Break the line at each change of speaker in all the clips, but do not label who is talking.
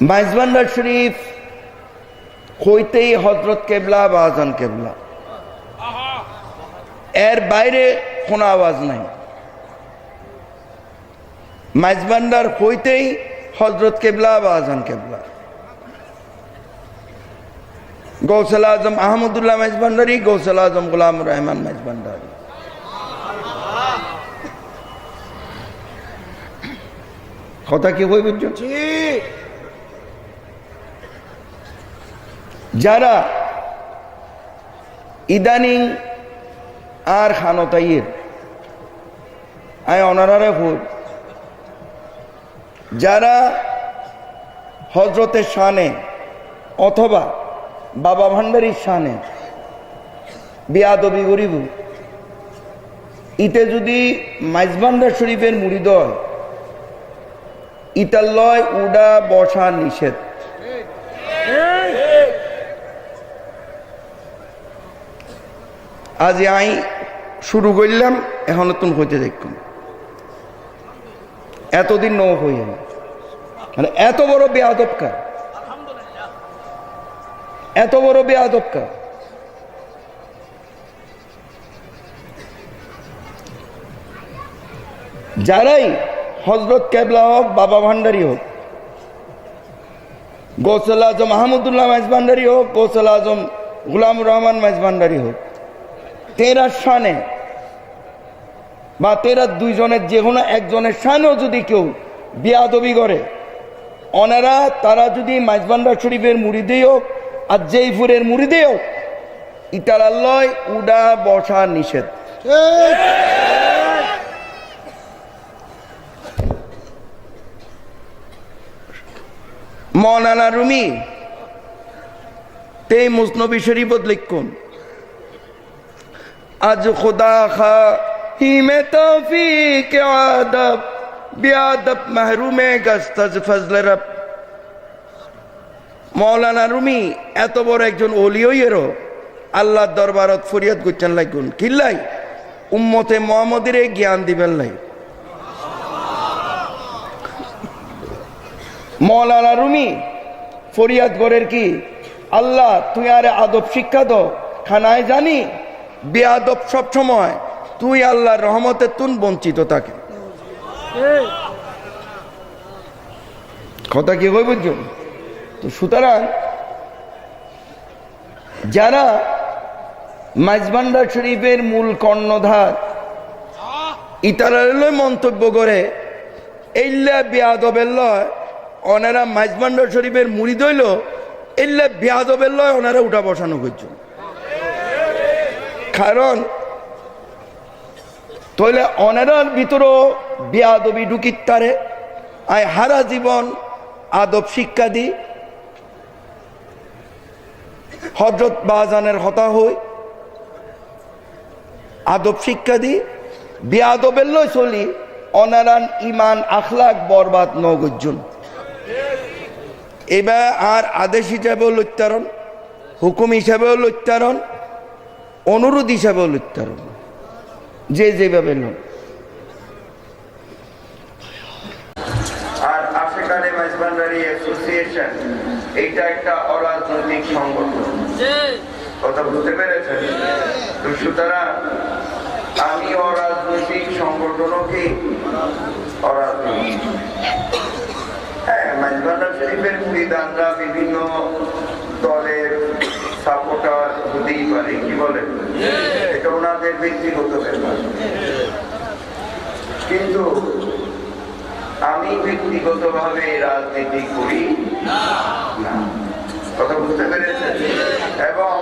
মাইজভান্ডার শরীফ হইতেই হযরত কেবলা বা আজান কেবলা, এর বাইরে কোনো আওয়াজ নাই। মাইজভান্ডার হইতেই হযরত কেবলা বা আজান কেবলা। গৌসুল আজম আহমদুল্লাহ মাইজভান্ডারি, গৌসুল আজম গোলাম রহমান মাইজভান্ডারি। কথা কি হই বুঝছো? যারা ইদানিং আর খানতাইয়ের আয় অনারারে ভোট, যারা হজরতের শানে অথবা বাবা ভান্ডারির শানে বিয়াদবি গরিব, ইতে যদি মাইজভান্ডার শরীফের মুরিদ হয়, ইতার লয় উডা বসা নিষেধ। আজ আই শুরু করলাম, এখন তুমি হইতে দেখুন, এতদিন ন হইয়া না, মানে এত বড় বেয়াদবকা, এত বড় বেয়াদবকা। যারাই হযরত কেবলা হোক, বাবা ভান্ডারি হোক, গৌসুল আজম আহমদুল্লাহ মাইজভান্ডারি হোক, গৌসুল আজম গোলাম রহমান মাইজভান্ডারি হোক, তেরা শানে বা তেরা দুইজনের যে কোনো একজনের শানেও যদি কেউ বিয়াদবি করে, ওনারা তারা যদি মাইজভান্ডার শরীফের মুরিদেই হোক আর জয়পুরের মুরিদেই হোক, ইতার আল্লাহ উডা বসা নিষেধ। মৌলানা রুমি তে মুসনবী শরীফত লিখুন, আজ খুদা খা হি মে তৌফিক আদব বিয়াদব মাহরুমে গস্তাজ ফজল রব। মৌলানা রুমি এত বড় একজন ওলিয়েরও আল্লাহর দরবারত ফরিয়াদ করছেন লাগুন, কিল্লাই উম্মতে মুহাম্মদের জ্ঞান দিবেন লাই। মৌলানা রুমি ফরিয়াদ করের কি, আল্লাহ তুই আরে আদব শিক্ষা দাও, খানায় জানি বেয়াদব সব সময় তুই আল্লাহর রহমতের তুন বঞ্চিত থাকে। কথা কি হই বুঝছো? তো সুতরাং যারা মাইজভান্ডার শরীফের মূল কর্ণধার, ইতারার মন্তব্য করে এইলা বেয়াদবের লয়, ওনারা মাইজভান্ডার শরীফের মুরিদ হইল, এইলা বেয়াদবের লয় ওনারা উঠা বসানো করছে। কারণ তাহলে ওনারার ভিতরও বেয়াদবি ঢুকিত তারে। আয় হারা জীবন আদব শিক্ষা দি, হযরত বাজানের হতা হই, আদব শিক্ষা দি, বেয়াদবের লয় চলি, অনারান ইমান আখলাক বরবাদ নগর্জন। এবার আর আদেশ হিসাবেও লইতারণ, হুকুম হিসাবেও লইতারণ, অনুরোধ হিসাবেও লইতারণ, যে যেভাবে লোক। আর আফ্রিকানে মাইজভান্ডারি অ্যাসোসিয়েশন এইটা একটা অরাজনৈতিক সংগঠন, কথা বুঝতে পেরেছেন? তো সুতরাং আমি অরাজনৈতিক সংগঠনও কি অরাজনৈতিক। হ্যাঁ, মাইজভান্ডার শরীফের মুরিদানরা বিভিন্ন দলের সাপোর্টার হতেই পারে, কি বলেন? এটা ওনাদের ব্যক্তিগত ব্যাপার, কিন্তু আমি ব্যক্তিগতভাবে রাজনীতি করি না। কথা বুঝতে পেরেছেন? এবং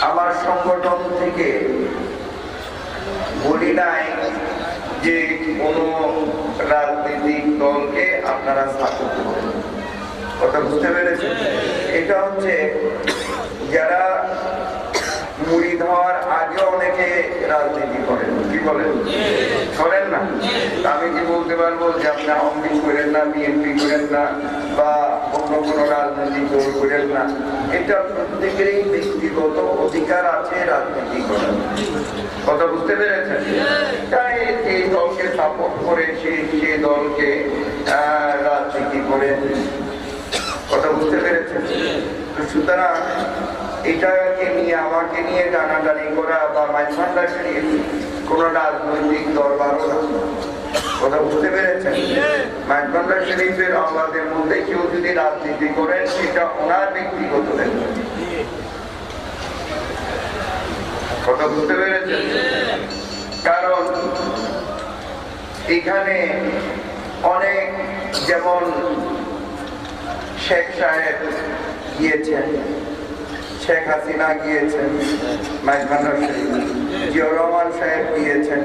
আমার সংগঠন থেকে বলি নাই যে কোনো রাজনৈতিক দলকে আপনারা সাপোর্ট করেন। কথা বুঝতে পেরেছেন? এটা হচ্ছে যারা মুরিদ হওয়ার আগে অনেকে রাজনীতি করেন, কি বলেন? করেন না? আমি কি বলতে পারবো যে আপনি আওয়ামী লীগ করেন না, বিএনপি করেন না, বা অন্য কোনো রাজনৈতিক দল করেন না। এটা প্রত্যেকেরই ব্যক্তিগত অধিকার আছে রাজনীতি করার। কথা বুঝতে পেরেছেন? তাই যে দলকে সাপোর্ট করে সে দলকে রাজনীতি করে। কথা বুঝতে পেরেছেন? সুতরাং এটাকে নিয়ে আমাকে নিয়ে টানাটানি করা বা মাইজভান্ডার শরীফ কোন রাজনৈতিক দরবারও না। কথা বুঝতে পেরেছেন? মাইজভান্ডার শরীফের আমাদের মধ্যে কেউ যদি রাজনীতি করেন সেটা ওনার ব্যক্তিগত ব্যাপার। কথা বুঝতে পেরেছেন? কারণ এখানে অনেক, যেমন শেখ সাহেব গিয়েছেন, শেখ হাসিনা গিয়েছেন মাইজভান্ডার শরীফ, জিয়াউর রহমান সাহেব গিয়েছেন,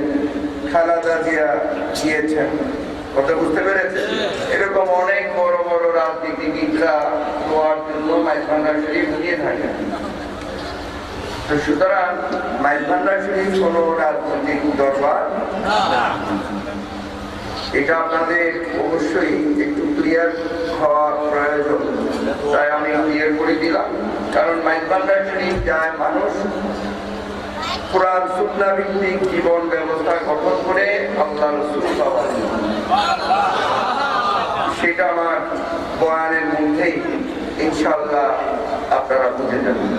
খালেদা জিয়া গিয়েছেন। কথা বুঝতে পেরেছেন? এরকম অনেক বড় বড় রাজনীতিবিদরা হওয়ার জন্য মাইজভান্ডার শরীফ গিয়ে থাকেন। তো সুতরাং মাইজভান্ডার শরীফ কোনো রাজনৈতিক দরবার, এটা আপনাদের অবশ্যই একটু ক্লিয়ার হওয়া প্রয়োজন। তাই আমি ক্লিয়ার করে দিলাম। কারণ মাইজভান্ডার শরীফ যায় মানুষ কোরআন সুন্নাহ ভিত্তিক জীবন ব্যবস্থা গঠন করে আল্লাহ রাসূল পাওয়ার, সেটা আমার বয়ানের মধ্যেই ইনশাআল্লাহ আপনারা বুঝে যাবেন।